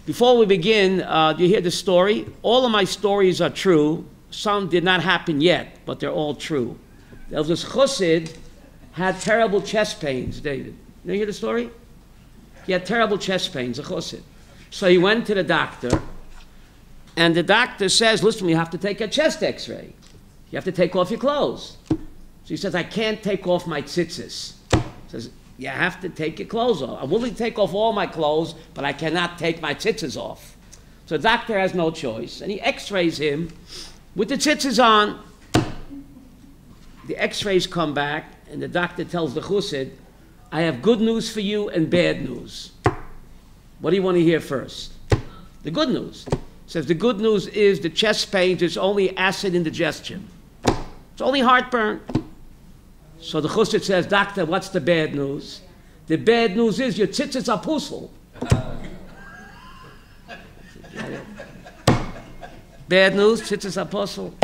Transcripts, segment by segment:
Before we begin, you hear the story? All of my stories are true. Some did not happen yet, but they're all true. There was this chassid, had terrible chest pains, David. You hear the story? He had terrible chest pains, a chassid. So he went to the doctor, and the doctor says, listen, you have to take a chest x-ray. You have to take off your clothes. So he says, I can't take off my tzitzis. He says, you have to take your clothes off. I'm willing to take off all my clothes, but I cannot take my tzitzis off. So the doctor has no choice, and he x-rays him with the tzitzis on. The x-rays come back, and the doctor tells the chassid, I have good news for you and bad news. What do you want to hear first? The good news. It says the good news is the chest pains, it's only acid indigestion. It's only heartburn. So the chassid says, doctor, what's the bad news? The bad news is your tzitzis are puzzle. Bad news, tzitzis are puzzle.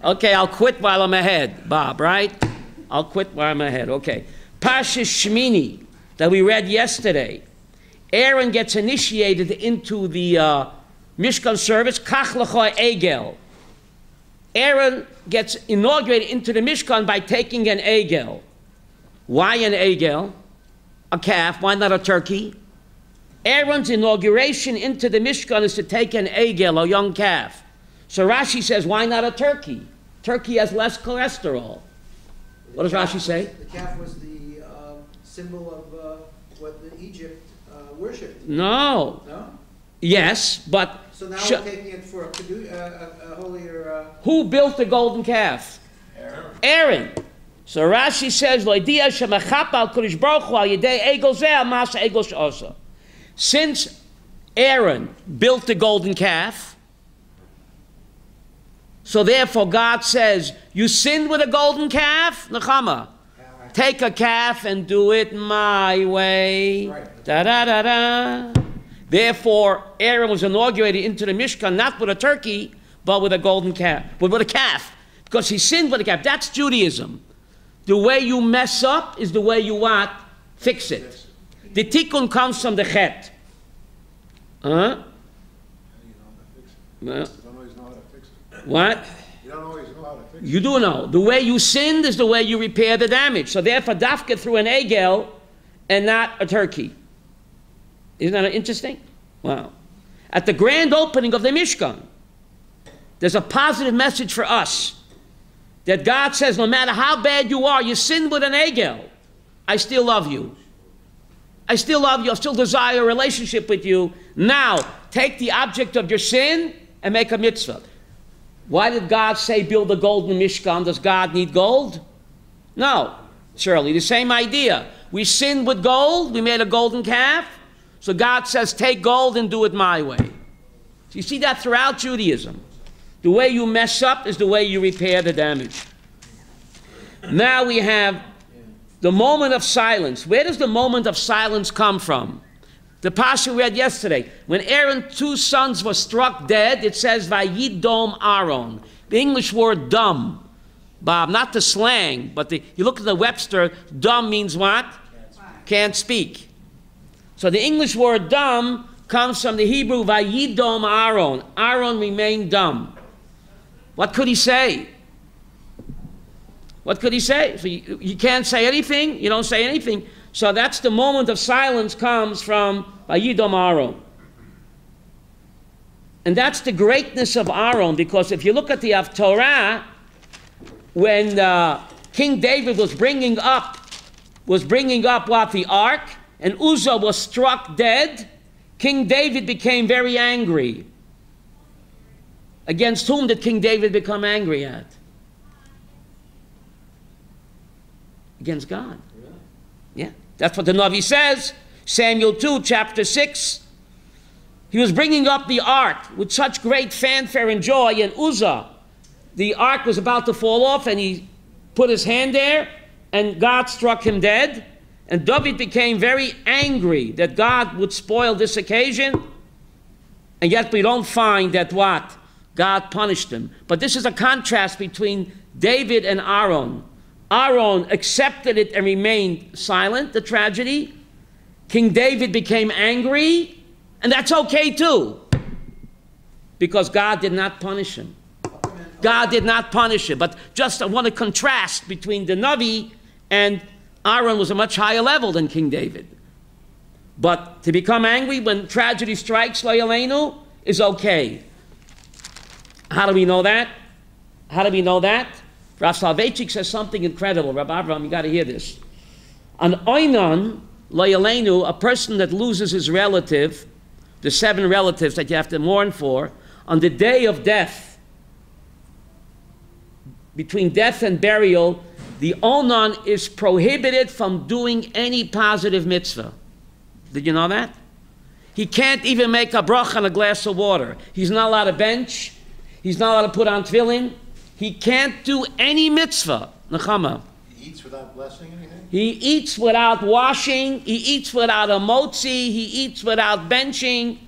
Okay, I'll quit while I'm ahead, Bob, right? I'll quit while I'm ahead, okay. Parshas Shmini, that we read yesterday. Aaron gets initiated into the Mishkan service, Kach L'cha Egel. Aaron gets inaugurated into the Mishkan by taking an egel. Why an egel? A calf. Why not a turkey? Aaron's inauguration into the Mishkan is to take an egel, a young calf. So Rashi says, why not a turkey? Turkey has less cholesterol. What does Rashi say? The calf was the symbol of what Egypt worshipped. No. No? Yes, but... So now we're taking it for a holier... Who built the golden calf? Aaron. So Rashi says, since Aaron built the golden calf, so therefore God says, you sinned with a golden calf? Nechama. Take a calf and do it my way. Right. Da-da-da-da. Therefore, Aaron was inaugurated into the Mishkan not with a turkey, but with a golden calf, but with a calf, because he sinned with a calf. That's Judaism. The way you mess up is the way you what? Fix it. The tikkun comes from the chet. Huh? What? You don't always know how to fix it. You do know. The way you sinned is the way you repair the damage. So therefore, dafka through an egel and not a turkey. Isn't that interesting? Wow. At the grand opening of the Mishkan, there's a positive message for us. That God says, no matter how bad you are, you sinned with an egel, I still love you. I still love you. I still desire a relationship with you. Now, take the object of your sin and make a mitzvah. Why did God say build a golden Mishkan? Does God need gold? No. Surely, the same idea. We sinned with gold. We made a golden calf. So God says, take gold and do it my way. So you see that throughout Judaism. The way you mess up is the way you repair the damage. Now we have the moment of silence. Where does the moment of silence come from? The parsha we read yesterday. When Aaron's two sons were struck dead, it says, Vayidom Aaron. The English word dumb. Bob, not the slang, but you look at the Webster, dumb means what? Can't speak. So the English word dumb comes from the Hebrew Vayidom Aaron. Aaron remained dumb. What could he say? What could he say? So you can't say anything, you don't say anything. So that's the moment of silence comes from Vayidom Aaron. And that's the greatness of Aaron, because if you look at the Haftorah, when King David was bringing up what? The ark, and Uzzah was struck dead, King David became very angry. Against whom did King David become angry at? Against God. Yeah, that's what the Navi says. Samuel 2, chapter 6. He was bringing up the ark with such great fanfare and joy, and Uzzah, the ark was about to fall off, and he put his hand there, and God struck him dead. And David became very angry that God would spoil this occasion. And yet we don't find that what? God punished him. But this is a contrast between David and Aaron. Aaron accepted it and remained silent, the tragedy. King David became angry And that's okay too. Because God did not punish him. God did not punish him. But just I want to contrast between the Navi and Aaron was a much higher level than King David. But to become angry when tragedy strikes, lo yaleinu, is okay. How do we know that? How do we know that? Rav Soloveitchik says something incredible. Rabbi Avraham, you got to hear this. An oinon, lo yaleinu, a person that loses his relative, the 7 relatives that you have to mourn for, on the day of death, between death and burial, the onan is prohibited from doing any positive mitzvah. Did you know that? He can't even make a bracha on a glass of water. He's not allowed to bench. He's not allowed to put on tefillin. He can't do any mitzvah. Nechama. He eats without blessing anything? He eats without washing. He eats without a motzi. He eats without benching.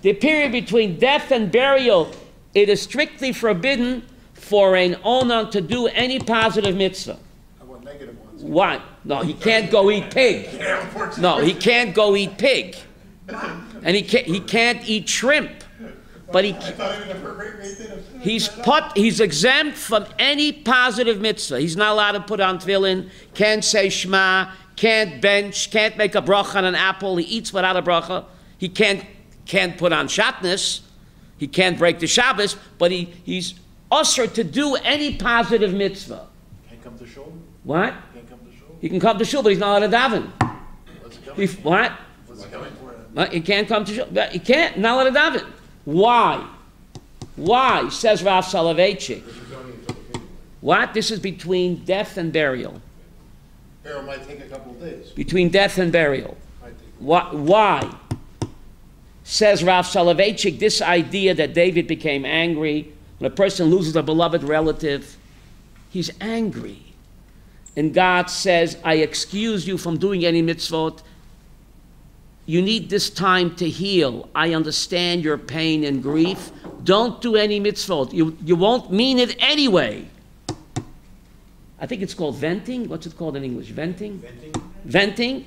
The period between death and burial, it is strictly forbidden for an onan to do any positive mitzvah. I want negative ones. Why? No, he can't go eat pig. No, he can't go eat pig. And he can't eat shrimp. But he's exempt from any positive mitzvah. He's not allowed to put on tefillin, can't say shema, can't bench, can't make a bracha on an apple. He eats without a bracha. He can't put on shatnez. He can't break the Shabbos, but he's usher to do any positive mitzvah. Can't come to shul? What? Can't come to shul? He can come to shul, but he's not allowed to daven. What's it coming for? What? What's it coming for? He can't come to shul. He can't, not allowed to daven. Why? Why? Says Rav Soloveitchik. What? This is between death and burial. Burial might take a couple of days. Between death and burial. Why? Says Rav Soloveitchik, this idea that David became angry when a person loses a beloved relative, he's angry. And God says, I excuse you from doing any mitzvot. You need this time to heal. I understand your pain and grief. Don't do any mitzvot. You won't mean it anyway. I think it's called venting. What's it called in English? Venting? Venting.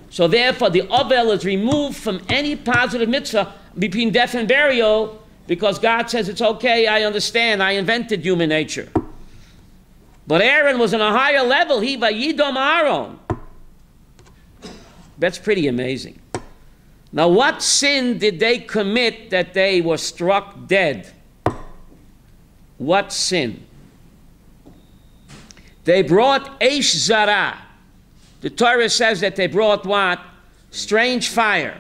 So therefore, the Abel is removed from any positive mitzvah between death and burial because God says it's okay, I understand, I invented human nature. But Aaron was on a higher level. He vayidom Aaron. That's pretty amazing. Now, what sin did they commit that they were struck dead? What sin? They brought Eish Zara. The Torah says that they brought what? Strange fire.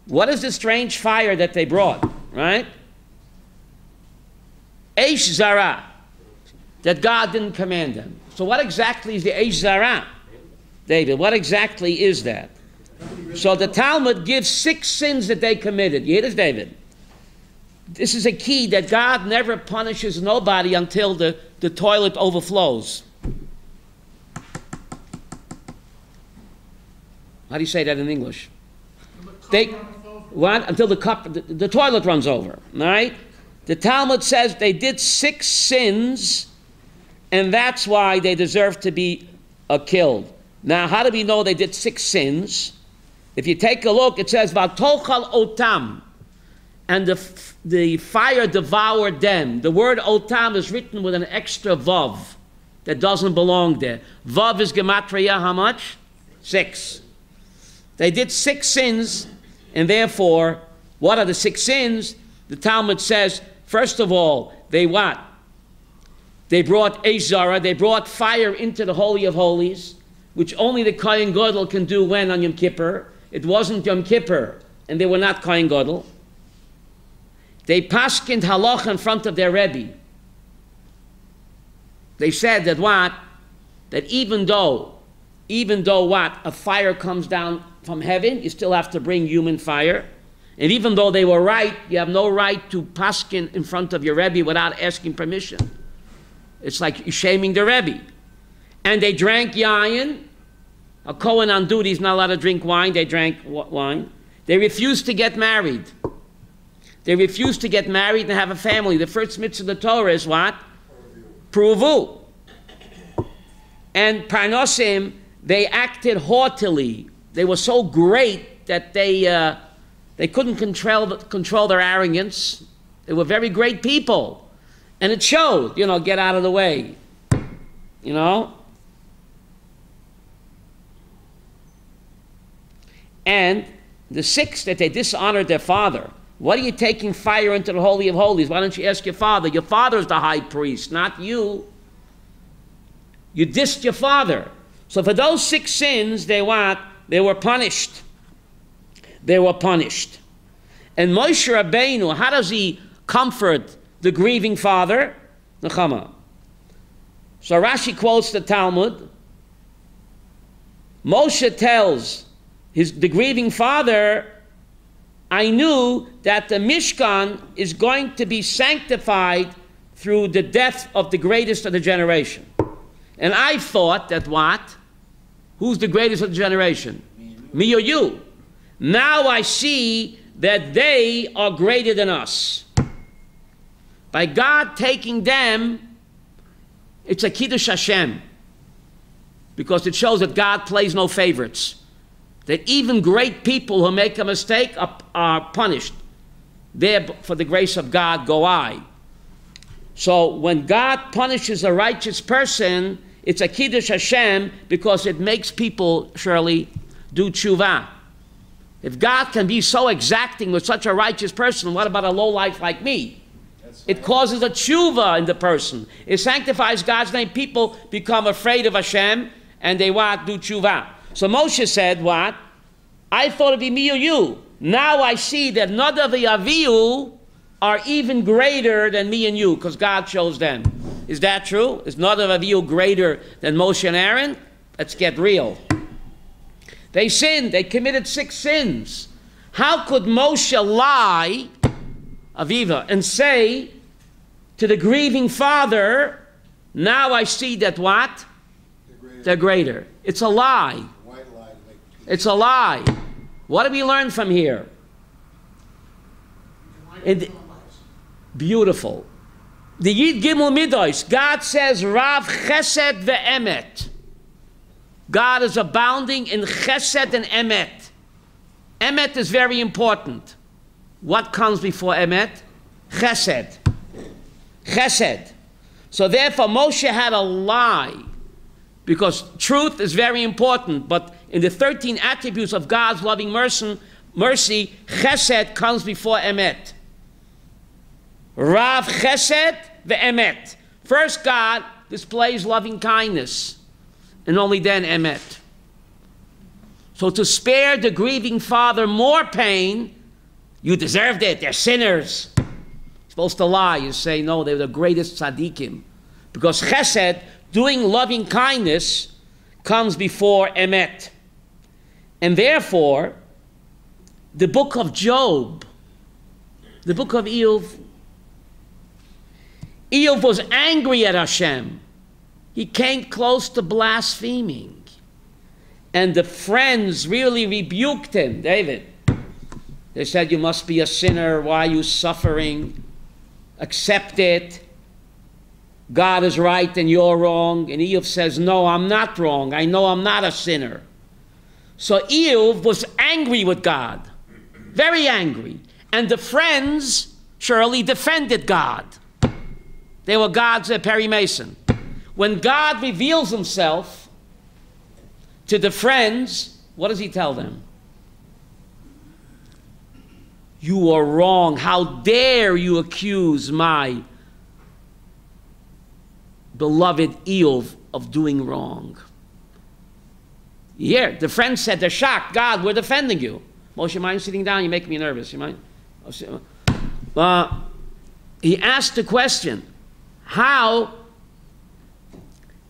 What is the strange fire that they brought? Right? Eish Zara. That God didn't command them. So what exactly is the Eish Zara? David, what exactly is that? So the Talmud gives 6 sins that they committed. You hear this, David? This is a key that God never punishes nobody until the toilet overflows. How do you say that in English? What? Until the toilet runs over. All right? The Talmud says they did 6 sins, and that's why they deserve to be killed. Now, how do we know they did 6 sins? If you take a look, it says, Vatochal otam, and the fire devoured them. The word otam is written with an extra vav that doesn't belong there. Vav is gematria, how much? 6. They did 6 sins, and therefore, what are the 6 sins? The Talmud says, first of all, they what? They brought Eish Zara, they brought fire into the Holy of Holies, which only the Kohen Gadol can do when on Yom Kippur. It wasn't Yom Kippur, and they were not Kohen Gadol. They paskind halacha in front of their Rebbe. They said that what? That even though what? A fire comes down from heaven, you still have to bring human fire. And even though they were right, you have no right to paskin in front of your Rebbe without asking permission. It's like shaming the Rebbe. And they drank yayin. A Kohen on duty is not allowed to drink wine. They drank wine. They refused to get married. They refused to get married and have a family. The first mitzvah of the Torah is what? Pruvu. And Parnosim, they acted haughtily. They were so great that they They couldn't control their arrogance. They were very great people. And it showed, get out of the way. And the sixth, that they dishonored their father. What are you taking fire into the Holy of Holies? Why don't you ask your father? Your father is the high priest, not you. You dissed your father. So for those 6 sins, they were punished. They were punished. And Moshe Rabbeinu, how does he comfort the grieving father? Nechama. So Rashi quotes the Talmud. Moshe tells the grieving father, I knew that the Mishkan is going to be sanctified through the death of the greatest of the generation. And I thought that what? Who's the greatest of the generation? Me or you. Now I see that they are greater than us. By God taking them, it's a Kiddush Hashem. Because it shows that God plays no favorites. That even great people who make a mistake are punished. There, for the grace of God, go I. So when God punishes a righteous person, it's a Kiddush Hashem because it makes people, surely, do tshuva. If God can be so exacting with such a righteous person, what about a lowlife like me? It causes a tshuva in the person. It sanctifies God's name. People become afraid of Hashem and they do tshuva. So Moshe said, what? I thought it'd be me or you. Now I see that Nadav and Avihu are even greater than me and you because God chose them. Is that true? Is Nadav and Avihu greater than Moshe and Aaron? Let's get real. They sinned. They committed 6 sins. How could Moshe lie, Aviva, and say to the grieving father, now I see that what? They're greater. It's a lie. It's a lie. What do we learn from here? Beautiful. The Yid Gimel Midos, God says, Rav Chesed ve'emet. God is abounding in Chesed and Emet. Emet is very important. What comes before Emet? Chesed. Chesed. So therefore Moshe had a lie. Because truth is very important, but in the 13 attributes of God's loving mercy, Chesed comes before Emet. Rav Chesed ve'emet. First, God displays loving kindness, and only then Emet. So to spare the grieving father more pain, you deserved it, they're sinners. You're supposed to lie, you say, no, they're the greatest tzaddikim. Because Chesed, doing loving kindness, comes before Emet. And therefore, the book of Job, the book of Eov was angry at Hashem. He came close to blaspheming. And the friends really rebuked him, David. They said, you must be a sinner. Why are you suffering? Accept it. God is right and you're wrong. And Eov says, no, I'm not wrong. I know I'm not a sinner. So Eov was angry with God. Very angry. And the friends surely defended God. They were God's Perry Mason. When God reveals himself to the friends, what does he tell them? You are wrong. How dare you accuse my beloved Eov of doing wrong? Yeah, the friends said, they're shocked. God, we're defending you. Moshe, mind sitting down? You make me nervous. You mind? He asked the question, how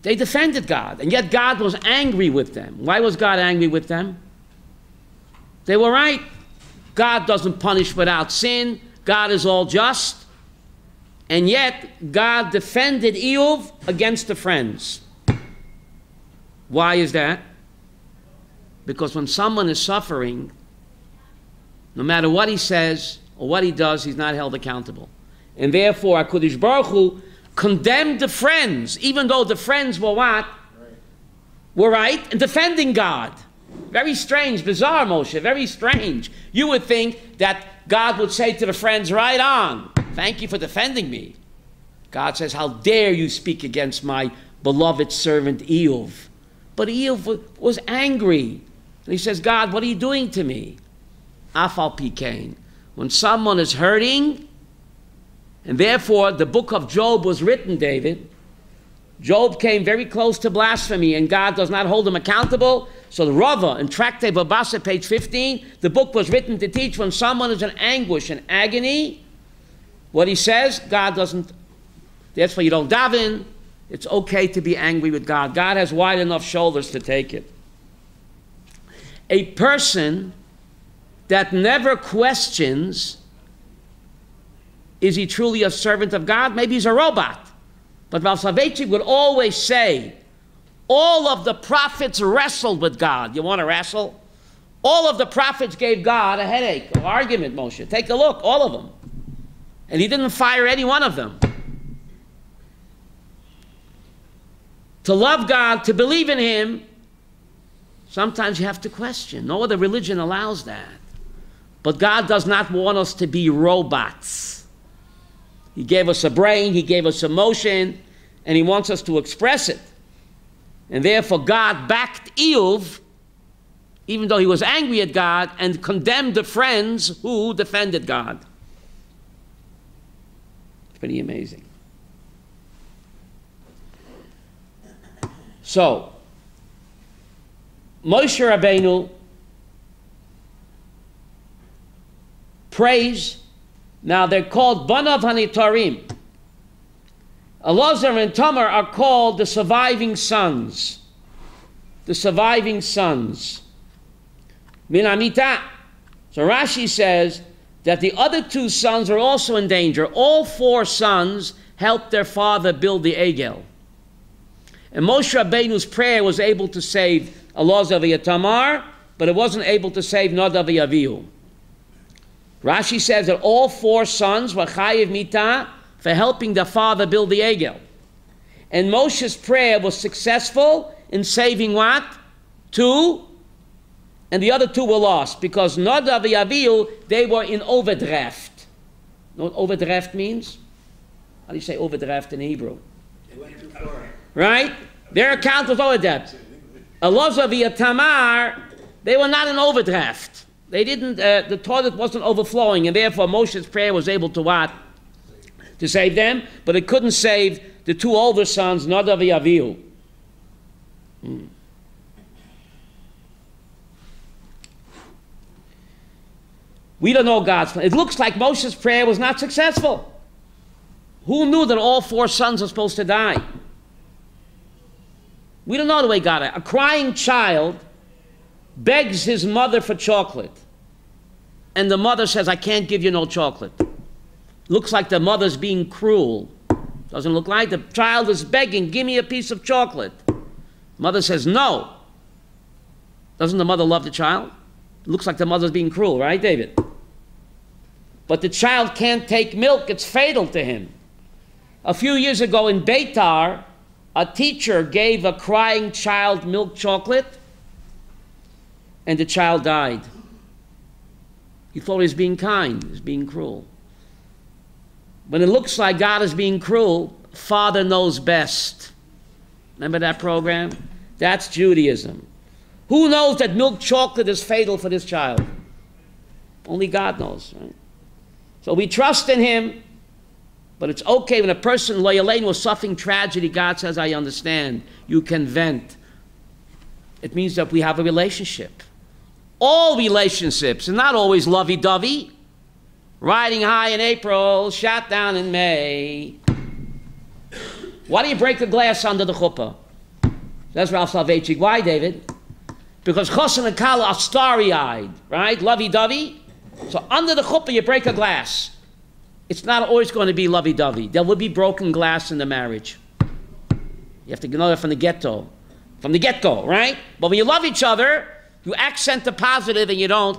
they defended God, and yet God was angry with them. Why was God angry with them? They were right. God doesn't punish without sin. God is all just. And yet, God defended Eov against the friends. Why is that? Because when someone is suffering, no matter what he says or what he does, he's not held accountable. And therefore, HaKadosh Baruch Hu condemned the friends, even though the friends were what? Were right in defending God. Very strange, bizarre, Moshe, very strange. You would think that God would say to the friends, right on, thank you for defending me. God says, how dare you speak against my beloved servant Eov? But Eov was angry. And he says, God, what are you doing to me? Afal Pikain. When someone is hurting, and therefore the book of Job was written, David, Job came very close to blasphemy, and God does not hold him accountable. So the Rava in Tractate Babasa, page 15, the book was written to teach when someone is in anguish and agony, what he says, God doesn't, that's why you don't daven. It's okay to be angry with God. God has wide enough shoulders to take it. A person that never questions, is he truly a servant of God? Maybe he's a robot. But Rav Soloveitchik would always say, all of the prophets wrestled with God. You want to wrestle? All of the prophets gave God a headache, an argument, Moshe. Take a look, all of them. And he didn't fire any one of them. To love God, to believe in him, sometimes you have to question. No other religion allows that. But God does not want us to be robots. He gave us a brain, he gave us emotion, and he wants us to express it. And therefore God backed Eov, even though he was angry at God, and condemned the friends who defended God. It's pretty amazing. So, Moshe Rabbeinu prays. Now they're called Banav Hanitarim. Elazar and Tamar are called the surviving sons. The surviving sons. Min Amita. So Rashi says that the other two sons are also in danger. All four sons helped their father build the Egel. And Moshe Rabbeinu's prayer was able to save Elazar and Tamar, but it wasn't able to save Nadav and Avihu. Rashi says that all four sons were chayiv mita for helping their father build the Egel. And Moshe's prayer was successful in saving what? Two, and the other two were lost because Nadav and Avihu, they were in overdraft. You know what overdraft means? How do you say overdraft in Hebrew? They went too far. Right? Their account was overdraft. Elazar and Tamar, they were not in overdraft. They didn't, the toilet wasn't overflowing, and therefore Moshe's prayer was able to what? To save them, but it couldn't save the two older sons, Nadav and Avihu. We don't know God's plan. It looks like Moshe's prayer was not successful. Who knew that all four sons are supposed to die? We don't know the way God acted. A crying child begs his mother for chocolate. And the mother says, I can't give you no chocolate. Looks like the mother's being cruel. Doesn't look like. The child is begging, give me a piece of chocolate. Mother says, no. Doesn't the mother love the child? It looks like the mother's being cruel, right, David? But the child can't take milk. It's fatal to him. A few years ago in Beitar, a teacher gave a crying child milk chocolate, and the child died. He thought he was being kind, he was being cruel. When it looks like God is being cruel, Father knows best. Remember that program? That's Judaism. Who knows that milk chocolate is fatal for this child? Only God knows, right? So we trust in him, but it's okay when a person, Lo Yaleinu, was suffering tragedy, God says, I understand. You can vent. It means that we have a relationship. All relationships are not always lovey-dovey. Riding high in April, shot down in May. Why do you break the glass under the chuppah? That's Rav Soloveitchik. Why, David? Because Chosin and Kala are starry-eyed, right? Lovey-dovey. So under the chuppah, you break a glass. It's not always going to be lovey-dovey. There will be broken glass in the marriage. You have to know that from the get-go. From the get-go, right? But when you love each other, you accent the positive and you don't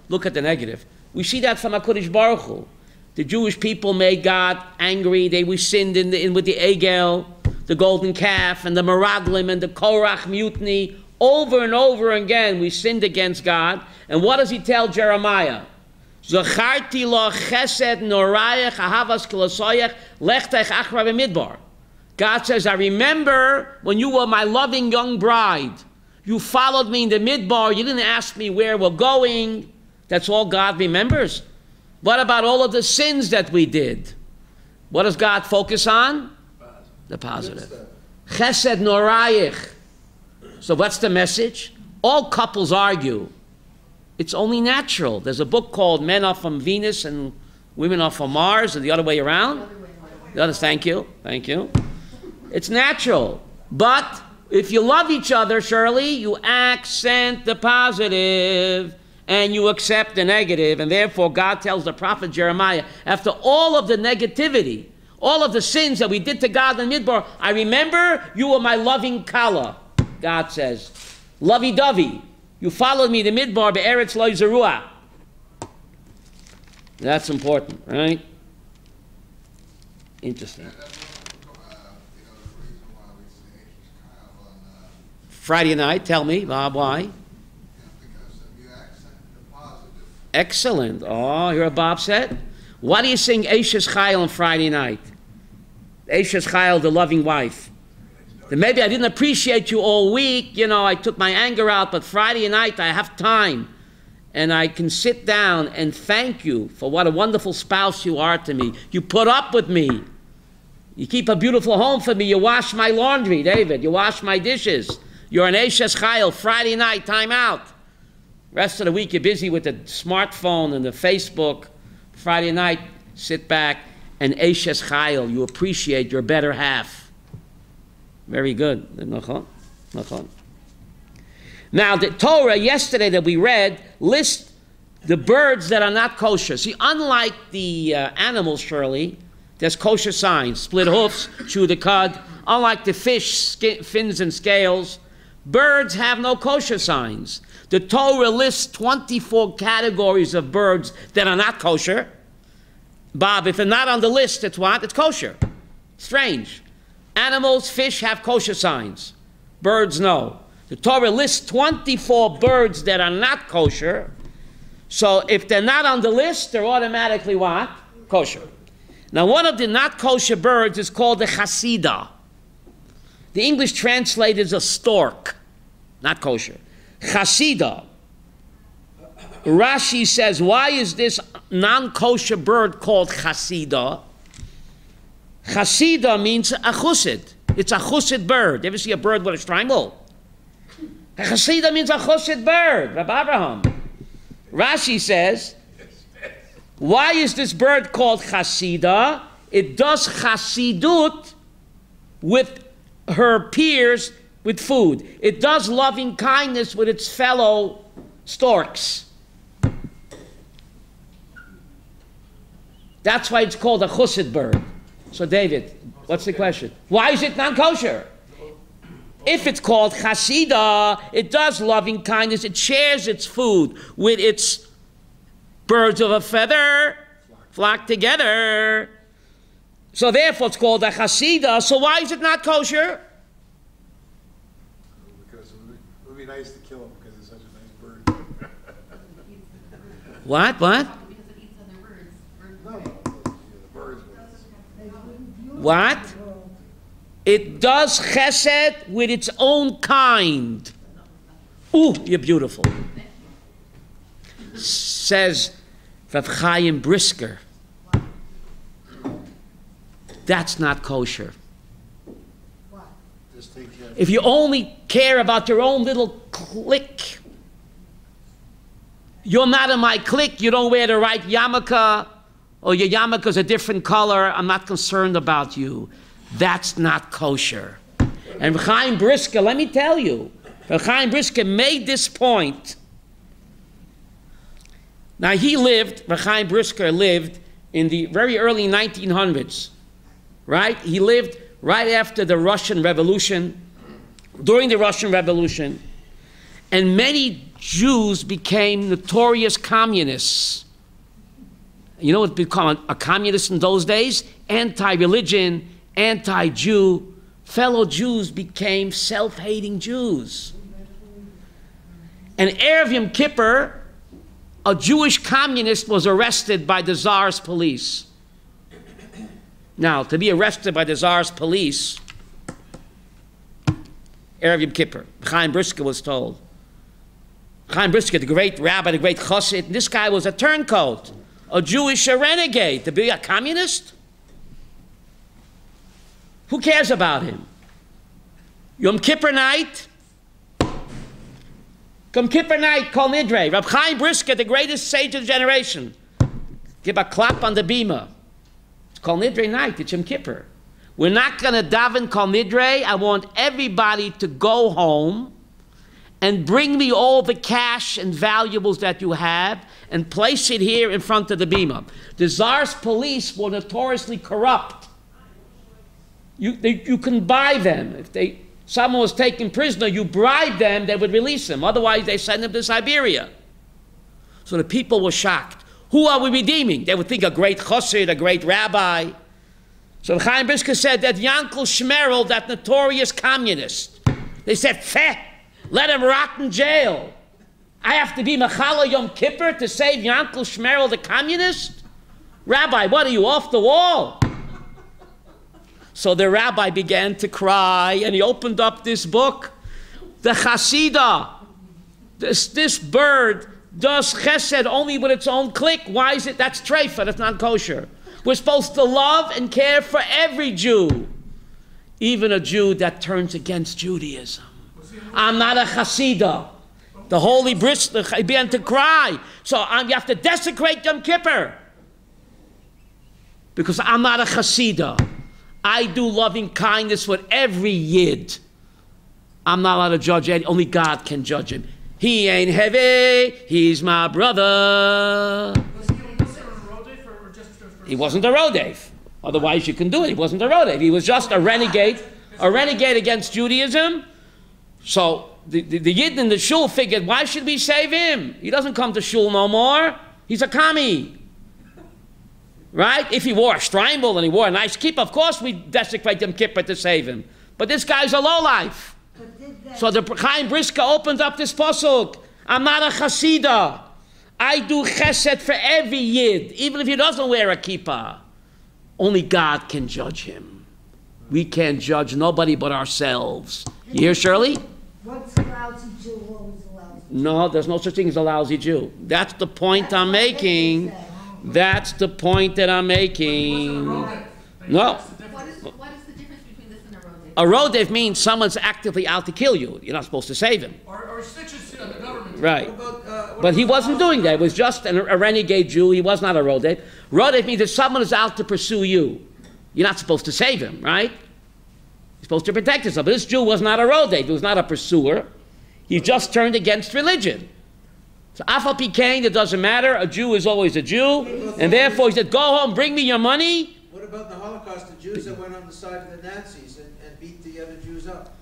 look at the negative. We see that from HaKadosh Baruch Hu. The Jewish people made God angry. We sinned with the Egel, the golden calf, and the Meraglim, and the Korach mutiny. Over and over again, we sinned against God. And what does he tell Jeremiah? Zacharti lo chesed norayach ahavas kilosoyach lechtech achra b'midbar. God says, I remember when you were my loving young bride. You followed me in the midbar. You didn't ask me where we're going. That's all God remembers. What about all of the sins that we did? What does God focus on? The positive. Chesed norayich. So what's the message? All couples argue. It's only natural. There's a book called Men Are From Venus and Women Are From Mars, and the other way around. Thank you. It's natural. But if you love each other, Shirley, you accent the positive and you accept the negative. And therefore, God tells the prophet Jeremiah, after all of the negativity, all of the sins that we did to God in Midbar, I remember you were my loving Kala, God says. Lovey-dovey. You followed me to Midbar, be'eretz lo zerua. That's important, right? Interesting. Friday night, tell me, Bob, why? Because you accent the positive. Excellent. Oh, hear what Bob said? Why do you sing Eishes Chayil on Friday night? Eishes Chayil, the loving wife. Then maybe I didn't appreciate you all week. You know, I took my anger out, but Friday night I have time. And I can sit down and thank you for what a wonderful spouse you are to me. You put up with me. You keep a beautiful home for me. You wash my laundry, David. You wash my dishes. You're an Eishes Chayil. Friday night, time out. Rest of the week, you're busy with the smartphone and the Facebook. Friday night, sit back and Eishes Chayil. You appreciate your better half. Very good. Now, the Torah yesterday that we read lists the birds that are not kosher. See, unlike the animals, Shirley, there's kosher signs. Split hoofs, chew the cud. Unlike the fish, fins and scales, birds have no kosher signs. The Torah lists 24 categories of birds that are not kosher. Bob, if they're not on the list, it's what? It's kosher. Strange. Animals, fish have kosher signs. Birds, no. The Torah lists 24 birds that are not kosher. So if they're not on the list, they're automatically what? Kosher. Now, one of the not kosher birds is called the chasida. The English translated is a stork. Not kosher. Chasida. Rashi says, why is this non-kosher bird called chasida? Chasida means a chussid. It's a chussid bird. You ever see a bird with a triangle? A chasida means a chussid bird, Rabbi Abraham. Rashi says, why is this bird called chasida? It does chasidut with her peers with food. It does loving kindness with its fellow storks. That's why it's called a chussid bird. So David, what's the question? Why is it non-kosher? If it's called chasida, it does loving kindness. It shares its food with its birds of a feather, flock together. So therefore it's called a chasida. So why is it not kosher? Because it would be nice to kill him because it's such a nice bird. What? Because it eats other birds. No, the birds would. What? It does chesed with its own kind. Ooh, you're beautiful. Says Rav Chaim Brisker. That's not kosher. Just take care. If you only care about your own little clique, you're not in my clique, you don't wear the right yarmulke, or your yarmulke's a different color, I'm not concerned about you. That's not kosher. And Rav Chaim Brisker, let me tell you, Rav Chaim Brisker made this point. Now Rav Chaim Brisker lived in the very early 1900s, right? He lived right after the Russian Revolution, during the Russian Revolution, and many Jews became notorious communists. You know what became a communist in those days? Anti-religion, anti-Jew. Fellow Jews became self-hating Jews. And Erev Yom Kippur, a Jewish communist was arrested by the Tsar's police. Now, to be arrested by the Tsar's police, Erev Yom Kippur, Chaim Brisker was told. Chaim Brisker, the great rabbi, the great chassid, this guy was a turncoat, a Jewish renegade. To be a communist? Who cares about him? Yom Kippur night, Yom Kippur night, Kol Nidre, Rab Chaim Brisker, the greatest sage of the generation, give a clap on the bima. It's Kol Nidre night, it's Yom Kippur. We're not going to daven Kol Nidre. I want everybody to go home and bring me all the cash and valuables that you have and place it here in front of the bima. The Tsar's police were notoriously corrupt. You can buy them. If someone was taken prisoner, you bribe them, they would release him. Otherwise, they send him to Siberia. So the people were shocked. Who are we redeeming? They would think a great chassid, a great rabbi. So Chaim Brisker said that Yankel Shmerel, that notorious communist, they said, Feh, let him rot in jail. I have to be Mechala Yom Kippur to save Yankel Shmerel, the communist? Rabbi, what are you, off the wall? So the rabbi began to cry, and he opened up this book, the Hasidah. This bird does chesed only with its own clique. Why is it? That's treifa, that's not kosher. We're supposed to love and care for every Jew, even a Jew that turns against Judaism. I'm not a Hasidah. The holy Brisker began to cry. So you have to desecrate Yom Kippur. Because I'm not a Hasidah. I do loving kindness with every Yid. I'm not allowed to judge Eddie. Only God can judge him. He ain't heavy. He's my brother. He wasn't a Rodef. Otherwise you can do it. He wasn't a Rodef. He was just a renegade against Judaism. So the Yid in the shul figured, why should we save him? He doesn't come to shul no more. He's a commie. Right? If he wore a strimble and he wore a nice kippah, of course we desecrate Yom Kippur to save him. But this guy's a lowlife. So the Chaim Brisker opens up this pasuk. I'm not a Hasidah. I do chesed for every Yid, even if he doesn't wear a kippah. Only God can judge him. We can't judge nobody but ourselves. You hear, Shirley? What's a lousy Jew? What was a lousy Jew? No, there's no such thing as a lousy Jew. That's the point I'm making. That's the point that I'm making. No. What is the difference between this and a rodef? A rodef means someone's actively out to kill you. You're not supposed to save him. Or snitches to the government. Right. But he wasn't doing that. It was just a renegade Jew. He was not a rodef. Rodef means that someone is out to pursue you. You're not supposed to save him, right? You're supposed to protect yourself. But this Jew was not a rodef. He was not a pursuer. He just turned against religion. So Afal Pikain, it doesn't matter. A Jew is always a Jew. And therefore he said, go home, bring me your money. What about the Holocaust, the Jews that went on the side of the Nazis and beat the other Jews up?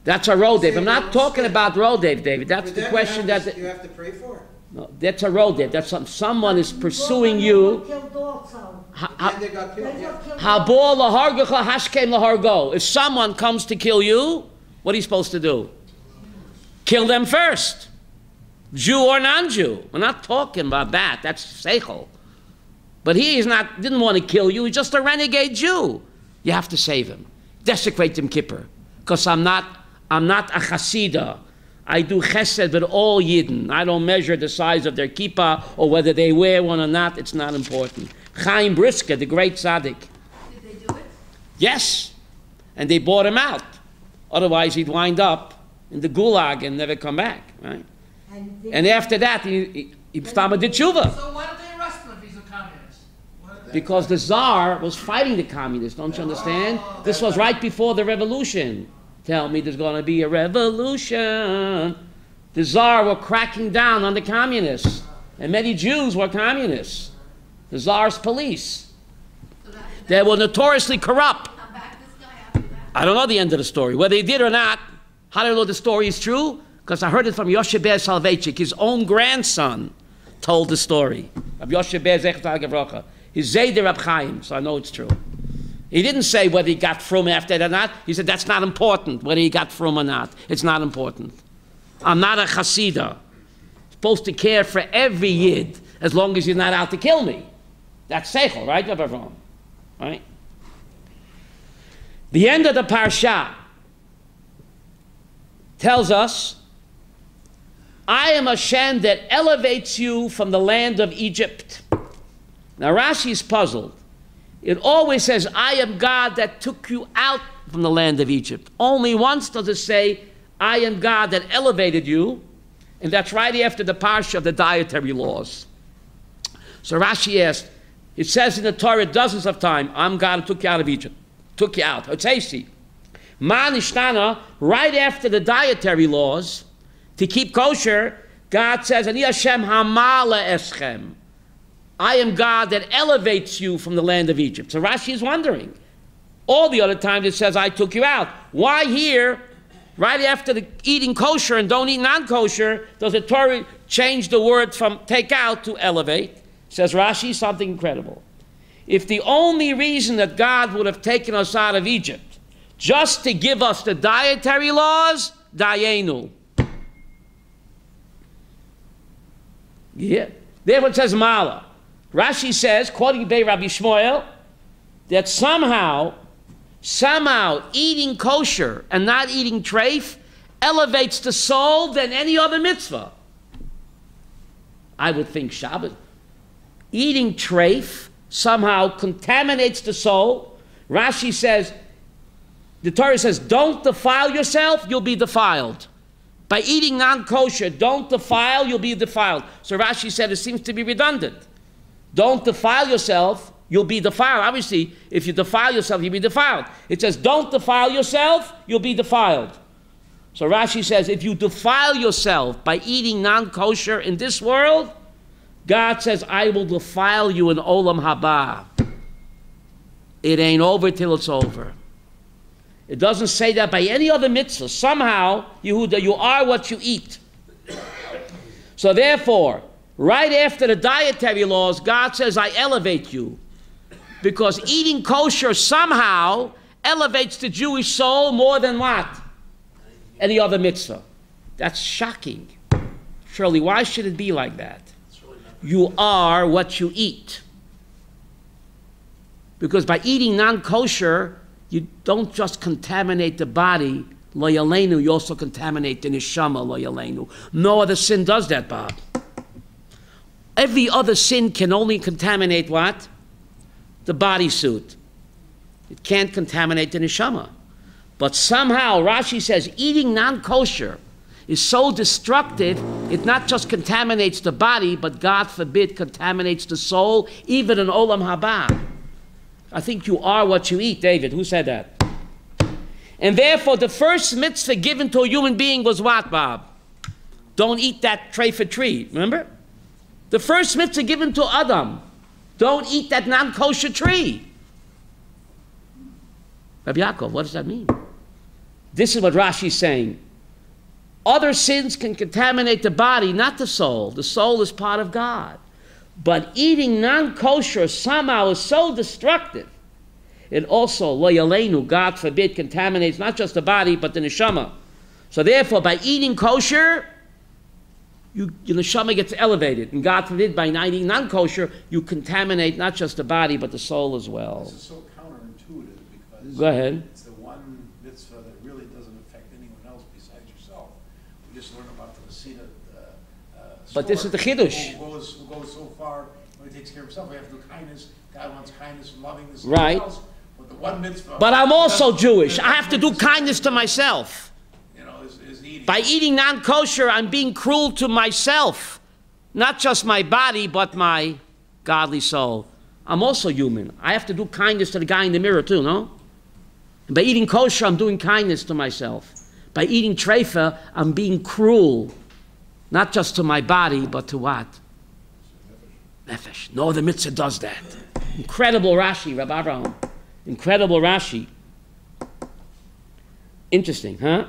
That's a rodef. I'm not talking about rodef, David. That's the question that... You have to pray for it. No, that's a rodef. That's someone is pursuing you. Killed also. And they got killed, yeah. Habor lahargecha hashkem lahargo. If someone comes to kill you, what are you supposed to do? Kill them first. Jew or non-Jew. We're not talking about that. That's seichel. But he didn't want to kill you. He's just a renegade Jew. You have to save him. Desecrate Yom Kippur. Because I'm not a Hasidah. I do chesed with all Yidden. I don't measure the size of their kippah or whether they wear one or not. It's not important. Chaim Brisker, the great tzaddik. Did they do it? Yes. And they bought him out. Otherwise, he'd wind up in the gulag and never come back. Right? And after that, he started did tshuva. So why don't they arrest him if he's a communist? Because the Tsar was fighting the communists, don't you understand? This was right before the revolution. Tell me there's going to be a revolution. The Tsar were cracking down on the communists. And many Jews were communists. The Tsar's police. They were notoriously corrupt. Come back this guy after that? I don't know the end of the story. Whether he did or not, how do I know the story is true? Because I heard it from Yoshe Ber Soloveitchik. His own grandson told the story of Yoshe Ber Zechariah Gavrocha. His Zayder Rab Chaim, so I know it's true. He didn't say whether he got from after that or not. He said that's not important, whether he got from or not. It's not important. I'm not a Hasidah. supposed to care for every Yid as long as you're not out to kill me. That's seichel, right, Rabbi Avraham? Right? The end of the parsha tells us, I am Hashem that elevates you from the land of Egypt. Now Rashi is puzzled. It always says, I am God that took you out from the land of Egypt. Only once does it say, I am God that elevated you, and that's right after the parsha of the dietary laws. So Rashi asked, it says in the Torah dozens of times, I'm God who took you out of Egypt. Took you out. Hotzesi. Ma nishtana, right after the dietary laws, to keep kosher, God says, Ani Hashem hamala eschem. I am God that elevates you from the land of Egypt. So Rashi is wondering. All the other times it says, I took you out. Why here, right after the eating kosher and don't eat non-kosher, does the Torah change the word from take out to elevate? Says Rashi, something incredible. If the only reason that God would have taken us out of Egypt just to give us the dietary laws, dayenu. Yeah. Therefore it says mala. Rashi says, quoting Rabbi Shmuel, that somehow eating kosher and not eating treif elevates the soul than any other mitzvah. I would think Shabbat. Eating treif somehow contaminates the soul. Rashi says, the Torah says, don't defile yourself, you'll be defiled. By eating non-kosher, don't defile, you'll be defiled. So Rashi said it seems to be redundant. Don't defile yourself, you'll be defiled. Obviously, if you defile yourself, you'll be defiled. It says, don't defile yourself, you'll be defiled. So Rashi says, if you defile yourself by eating non-kosher in this world, God says, I will defile you in Olam Haba. It ain't over till it's over. It doesn't say that by any other mitzvah. Somehow, Yehuda, you are what you eat. So therefore, right after the dietary laws, God says, I elevate you. Because eating kosher somehow elevates the Jewish soul more than what? Any other mitzvah. That's shocking. Surely, why should it be like that? You are what you eat. Because by eating non-kosher, you don't just contaminate the body, lo yaleinu, you also contaminate the neshama, lo yaleinu. No other sin does that, Bob. Every other sin can only contaminate what? The bodysuit. It can't contaminate the neshama. But somehow, Rashi says, eating non-kosher is so destructive, it not just contaminates the body, but God forbid, contaminates the soul, even in Olam Haba. I think you are what you eat, David. Who said that? And therefore, the first mitzvah given to a human being was what, Bob? Don't eat that treif tree, remember? The first mitzvah given to Adam, don't eat that non-kosher tree. Rabbi Yaakov, what does that mean? This is what Rashi is saying. Other sins can contaminate the body, not the soul. The soul is part of God. But eating non-kosher somehow is so destructive. It also, lo yaleinu, God forbid, contaminates not just the body, but the neshama. So therefore, by eating kosher, your neshama gets elevated. And God forbid, by not eating non-kosher, you contaminate not just the body, but the soul as well. This is so counterintuitive because Go ahead. It's the one mitzvah that really doesn't affect anyone else besides yourself. We just learned about the Masida. But this is the Chiddush. Who goes so far when he takes care of himself. We have to do kindness. God wants kindness and loving this. Right. Else. But the one mitzvah. But I'm also Jewish. I have to do kindness to myself. You know, is eating. By eating non-kosher, I'm being cruel to myself. Not just my body, but my godly soul. I'm also human. I have to do kindness to the guy in the mirror too, no? And by eating kosher, I'm doing kindness to myself. By eating treifa, I'm being cruel. Not just to my body, but to what? Nefesh. No, the mitzvah does that. Incredible Rashi, Rabbi Avraham. Incredible Rashi. Interesting, huh?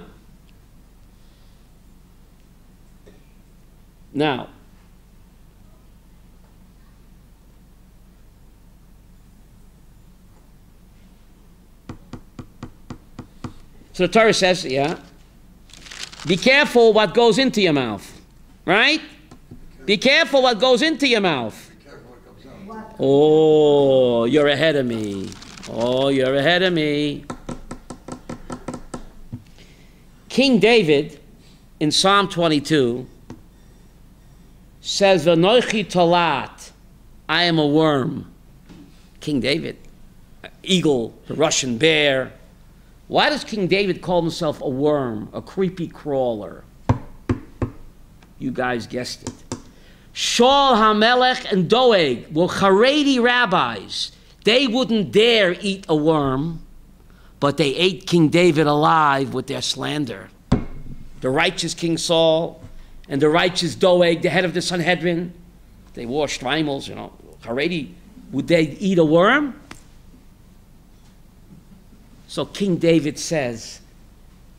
Now, so the Torah says, yeah, be careful what goes into your mouth, right? Be careful what goes into your mouth. Be careful what comes out. What? Oh, you're ahead of me. Oh, you're ahead of me. King David, in Psalm 22, says, V'noichi tolat, I am a worm. King David, eagle, the Russian bear. Why does King David call himself a worm, a creepy crawler? You guys guessed it. Shaul HaMelech and Doeg were Haredi rabbis. They wouldn't dare eat a worm, but they ate King David alive with their slander. The righteous King Saul and the righteous Doeg, the head of the Sanhedrin, they wore streimels, you know. Haredi, would they eat a worm? So King David says,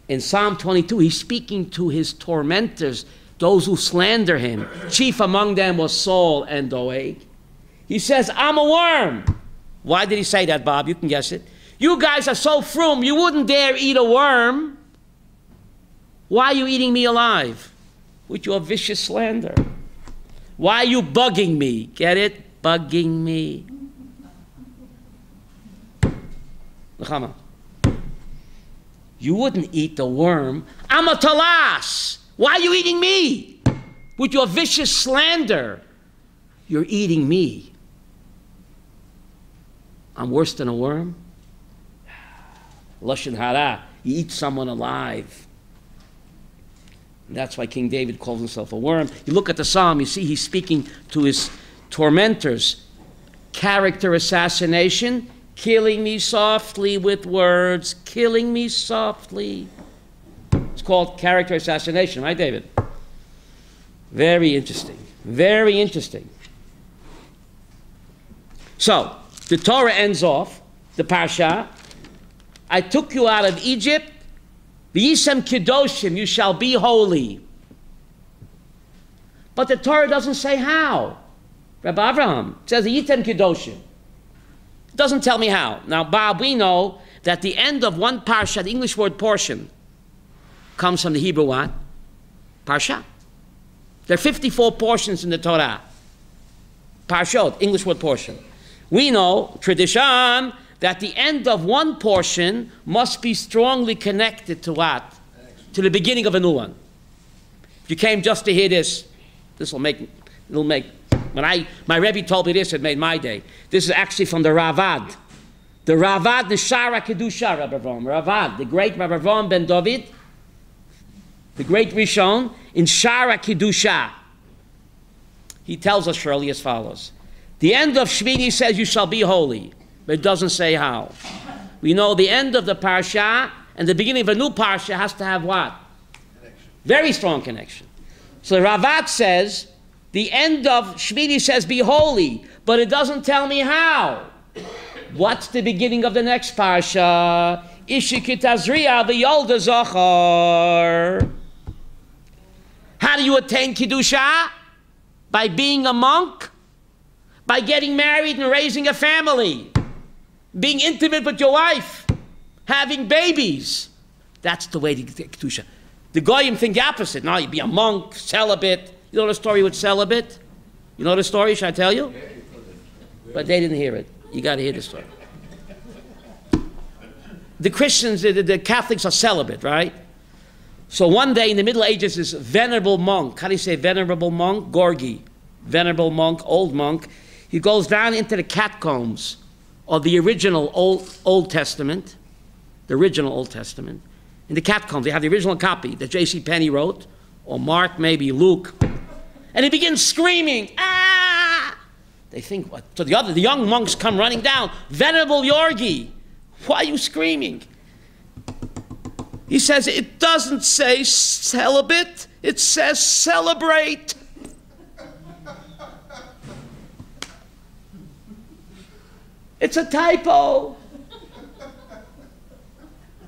in Psalm 22, he's speaking to his tormentors, those who slander him. Chief among them was Saul and Doeg. He says, I'm a worm. Why did he say that, Bob? You can guess it. You guys are so frum, you wouldn't dare eat a worm. Why are you eating me alive? With your vicious slander. Why are you bugging me? Get it? Bugging me. Nechama. You wouldn't eat the worm. I'm a talas. Why are you eating me? With your vicious slander. You're eating me. I'm worse than a worm. Lashon hara. You eat someone alive. And that's why King David calls himself a worm. You look at the psalm, you see he's speaking to his tormentors. Character assassination, killing me softly with words, killing me softly. It's called character assassination, right, David? Very interesting. Very interesting. So, the Torah ends off, the Parsha. I took you out of Egypt. V'yisem kedoshim, you shall be holy. But the Torah doesn't say how. Rabbi Abraham says Yitem kedoshim. It doesn't tell me how. Now, Bob, we know that the end of one parsha, the English word portion, comes from the Hebrew what? Parsha. There are 54 portions in the Torah. Parshot, English word portion. We know, tradition, that the end of one portion must be strongly connected to what? To the beginning of a new one. If you came just to hear this, it'll make, my Rabbi told me this, it made my day. This is actually from the Ravad. The Ravad, the Shara Kedusha, Rabbi Avraham. Ravad, the great Rabbi Avraham ben David, the great Rishon, in Shara Kedusha. He tells us surely as follows. The end of Shmini says you shall be holy. But it doesn't say how. We know the end of the parsha and the beginning of a new parsha has to have what? Connection. Very strong connection. So Ravat says, the end of Shmini says be holy, but it doesn't tell me how. What's the beginning of the next parsha? Ishikit Azriya v'yolda zachar. How do you attain Kiddusha? By being a monk? By getting married and raising a family? Being intimate with your wife, having babies. That's the way to get Kedusha. The Goyim think the opposite. No, you be a monk, celibate. You know the story with celibate? You know the story? Should I tell you? But they didn't hear it. You got to hear the story. The Christians, the Catholics are celibate, right? So one day in the Middle Ages, this venerable monk, how do you say venerable monk? Gorgi. Venerable monk, old monk. He goes down into the catacombs of the original Old Testament, the original Old Testament. In the catacombs, they have the original copy that J.C. Penney wrote, or Mark, maybe Luke. And he begins screaming, ah! They think, what? So the young monks come running down. Venerable Yorgi, why are you screaming? He says, it doesn't say celibate, it says celebrate. It's a typo.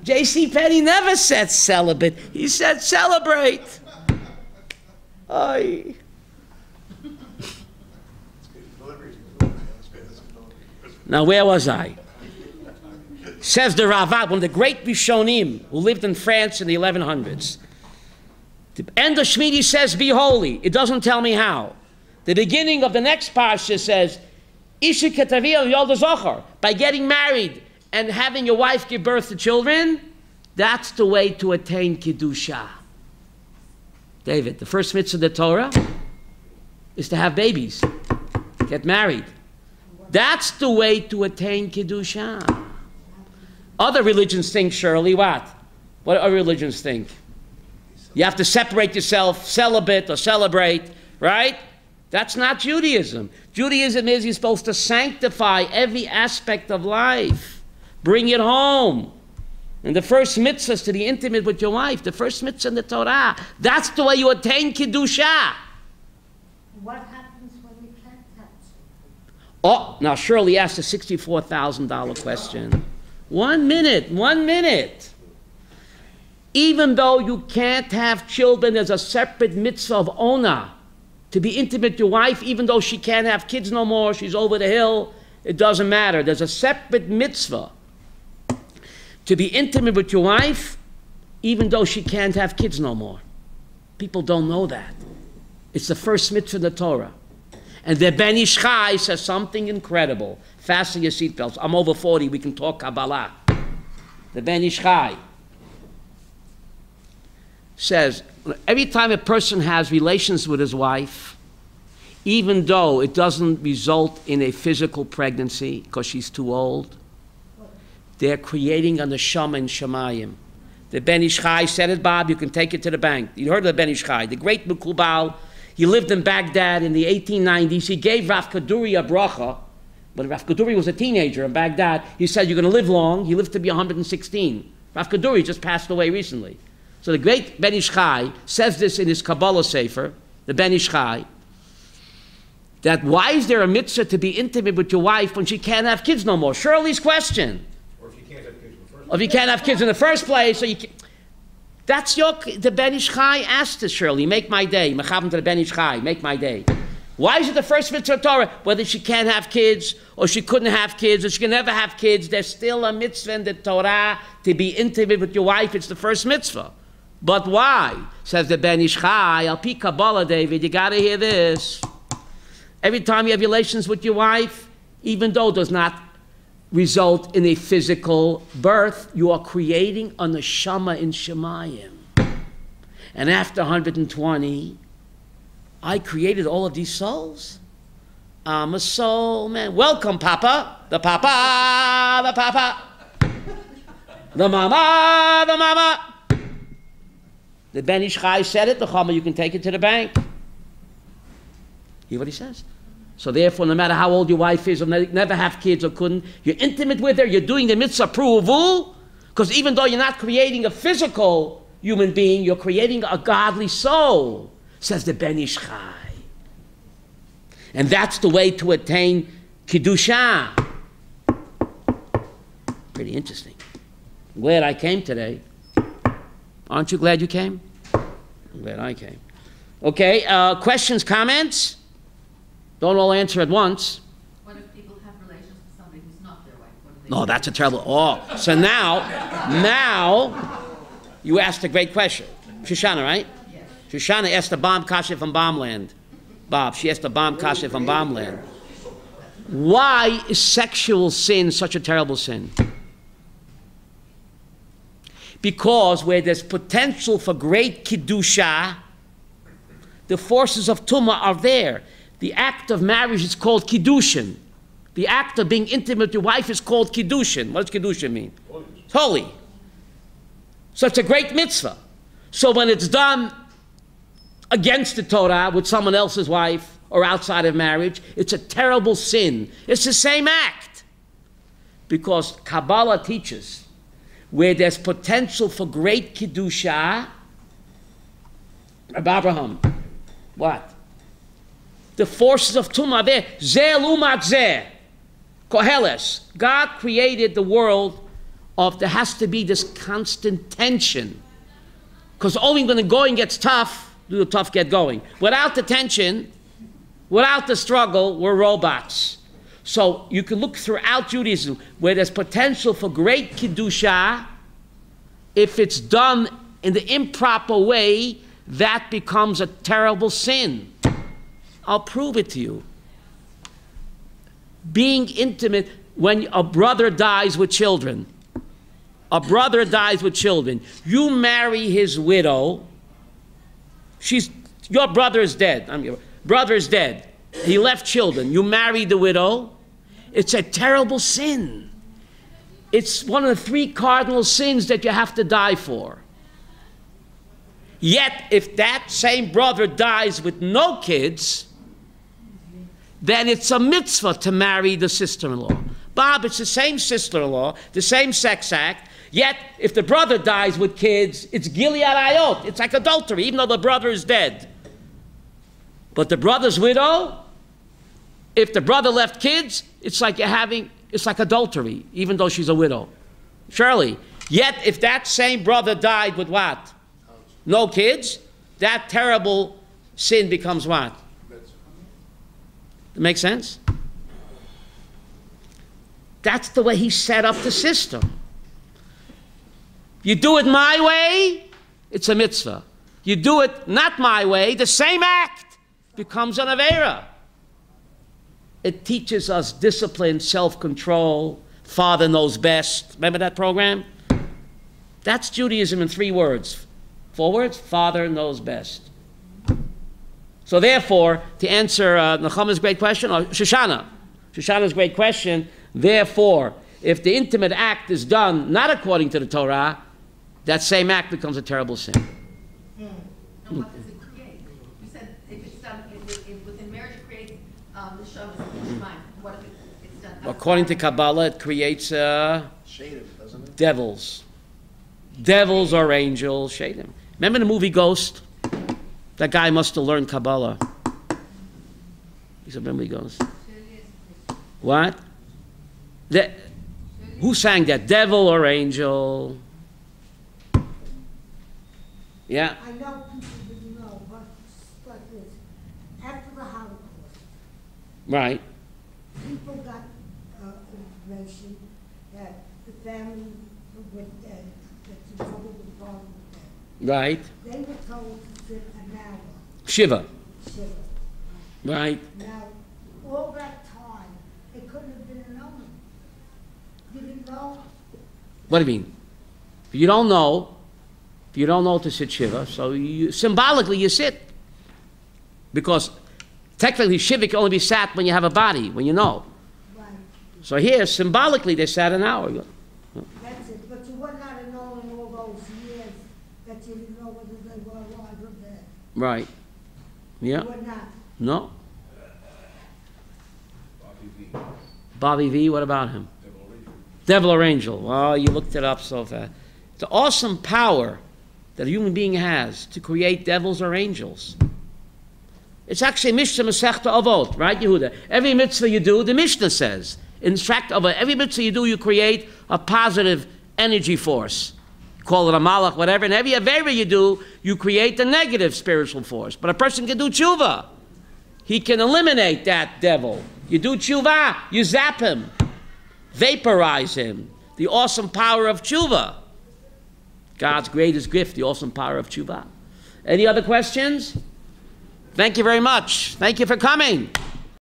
J.C. Penney never said celibate. He said celebrate. Aye. Now, where was I? Says the Ravad, one of the great Rishonim who lived in France in the 1100s. The end of Shmini says, be holy. It doesn't tell me how. The beginning of the next parsha says, Isha ketaviyah yolda zochar. By getting married and having your wife give birth to children, that's the way to attain Kiddusha. David, the first mitzvah of the Torah is to have babies, get married. That's the way to attain Kiddusha. Other religions think, Shirley, what? What other religions think? You have to separate yourself, celibate or celebrate, right? That's not Judaism. Judaism is you're supposed to sanctify every aspect of life. Bring it home. And the first mitzvah is to be intimate with your wife. The first mitzvah in the Torah. That's the way you attain Kiddusha. What happens when you can't have children? Oh, now Shirley asked a $64,000 question. 1 minute, 1 minute. Even though you can't have children, there's a separate mitzvah of ona. To be intimate with your wife, even though she can't have kids no more, she's over the hill, it doesn't matter. There's a separate mitzvah to be intimate with your wife, even though she can't have kids no more. People don't know that. It's the first mitzvah in the Torah. And the Ben Ish Chai says something incredible. Fasten your seatbelts. I'm over 40, we can talk Kabbalah. The Ben Ish Chai says, every time a person has relations with his wife, even though it doesn't result in a physical pregnancy because she's too old, they're creating a neshama in Shemayim. The Ben Ish Chai said it, Bob, you can take it to the bank. You heard of the Ben Ish Chai, the great Mekubal. He lived in Baghdad in the 1890s. He gave Rav Kaduri a bracha. When Rav Kaduri was a teenager in Baghdad, he said, you're going to live long. He lived to be 116. Rav Kaduri just passed away recently. So the great Ben Ish Chai says this in his Kabbalah Sefer, the Ben Ish Chai, that why is there a mitzvah to be intimate with your wife when she can't have kids no more? Shirley's question. Or if you can't have kids in the first Or if you can't have kids in the first place, so you can't. That's the Ben Ish Chai asked to Shirley, make my day. Mechavim to the Ben Ish Chai, make my day. Why is it the first mitzvah of Torah? Whether she can't have kids, or she couldn't have kids, or she can never have kids, there's still a mitzvah in the Torah to be intimate with your wife. It's the first mitzvah. But why? Says the Ben Ish Chai, Al Pi Kabbalah, David, you got to hear this. Every time you have relations with your wife, even though it does not result in a physical birth, you are creating a neshama in Shemayim. And after 120, I created all of these souls. I'm a soul man. Welcome, Papa. The Papa, the Papa. The Mama, the Mama. The Ben Ish Chai said it, the Chama, you can take it to the bank. Hear what he says? So therefore, no matter how old your wife is, or never have kids or couldn't, you're intimate with her, you're doing the mitzvah pruvu, because even though you're not creating a physical human being, you're creating a godly soul, says the Ben Ish Chai. And that's the way to attain Kiddusha. Pretty interesting. I'm glad I came today. Aren't you glad you came? I'm glad I came. Okay, questions, comments? Don't all answer at once. What if people have relations with somebody who's not their wife? What do they No, do? that's a terrible. Oh, so now, you asked a great question. Shoshana, right? Yes. Shoshana asked the bomb kasha from Bombland. Bob, she asked the bomb kasha from Bombland. Why is sexual sin such a terrible sin? Because where there's potential for great Kiddusha, the forces of Tumah are there. The act of marriage is called Kiddushin. The act of being intimate with your wife is called Kiddushin. What does Kiddushin mean? It's holy. So it's a great mitzvah. So when it's done against the Torah with someone else's wife or outside of marriage, it's a terrible sin. It's the same act. Because Kabbalah teaches where there's potential for great Kiddusha, Abraham, what? The forces of Tumah are there. Zeh lumat zeh. Koheles. God created the world of there has to be this constant tension. Because only when the going gets tough, do the tough get going. Without the tension, without the struggle, we're robots. So you can look throughout Judaism where there's potential for great Kiddusha. If it's done in the improper way, that becomes a terrible sin. I'll prove it to you. Being intimate when a brother dies with children. A brother dies with children. You marry his widow. Your brother is dead. Your brother is dead. He left children. You marry the widow. It's a terrible sin. It's one of the 3 cardinal sins that you have to die for. Yet, if that same brother dies with no kids, then it's a mitzvah to marry the sister-in-law. Bob, it's the same sister-in-law, the same sex act, yet if the brother dies with kids, it's Gilead Ayot. It's like adultery, even though the brother is dead. But the brother's widow, if the brother left kids, it's like adultery, even though she's a widow. Surely. Yet, if that same brother died with what? No kids, that terrible sin becomes what? That makes sense? That's the way he set up the system. You do it my way, it's a mitzvah. You do it not my way, the same act becomes an avera. It teaches us discipline, self-control, Father knows best. Remember that program? That's Judaism in 3 words. 4 words? Father knows best. So therefore, to answer Nechama's great question, or Shoshana's great question, therefore, if the intimate act is done not according to the Torah, that same act becomes a terrible sin. And what does it create? You said if it's done within marriage, it creates the Shabbos and Shemaim. What if it's done? According to Kabbalah, it creates Shadim, doesn't it? devils. Devils or angels, Shadim. Remember the movie Ghost? That guy must have learned Kabbalah. He said, remember he goes. What? Who sang that? Devil or angel? Yeah. I know people didn't know, but it's like this. After the Holocaust, Right. people got information that the family with dead, that's in trouble with father was dead. Right. They were told to sit an hour, Shiva. shiver. Right. Now, all that time, it couldn't have been an omen. You didn't know? What do you mean? If you don't know to sit Shiva, so symbolically you sit. Because technically Shiva can only be sat when you have a body, when you know. Right, So here, symbolically, they sat an hour. that's it. But you would not have known in all those years that you didn't know whether they were alive or dead. Right. Yeah. You would not. No. Bobby V, what about him? Devil or angel. Well, you looked it up so fast. The awesome power that a human being has to create devils or angels. It's actually Mishnah Masechta Avot, right, Yehuda? Every mitzvah you do, the Mishnah says. In fact, every mitzvah you do, you create a positive energy force. Call it a malach, whatever. And every avera you do, you create a negative spiritual force. But a person can do tshuva. He can eliminate that devil. You do tshuva, you zap him, vaporize him. The awesome power of tshuva. God's greatest gift, the awesome power of tshuva. Any other questions? Thank you very much. Thank you for coming.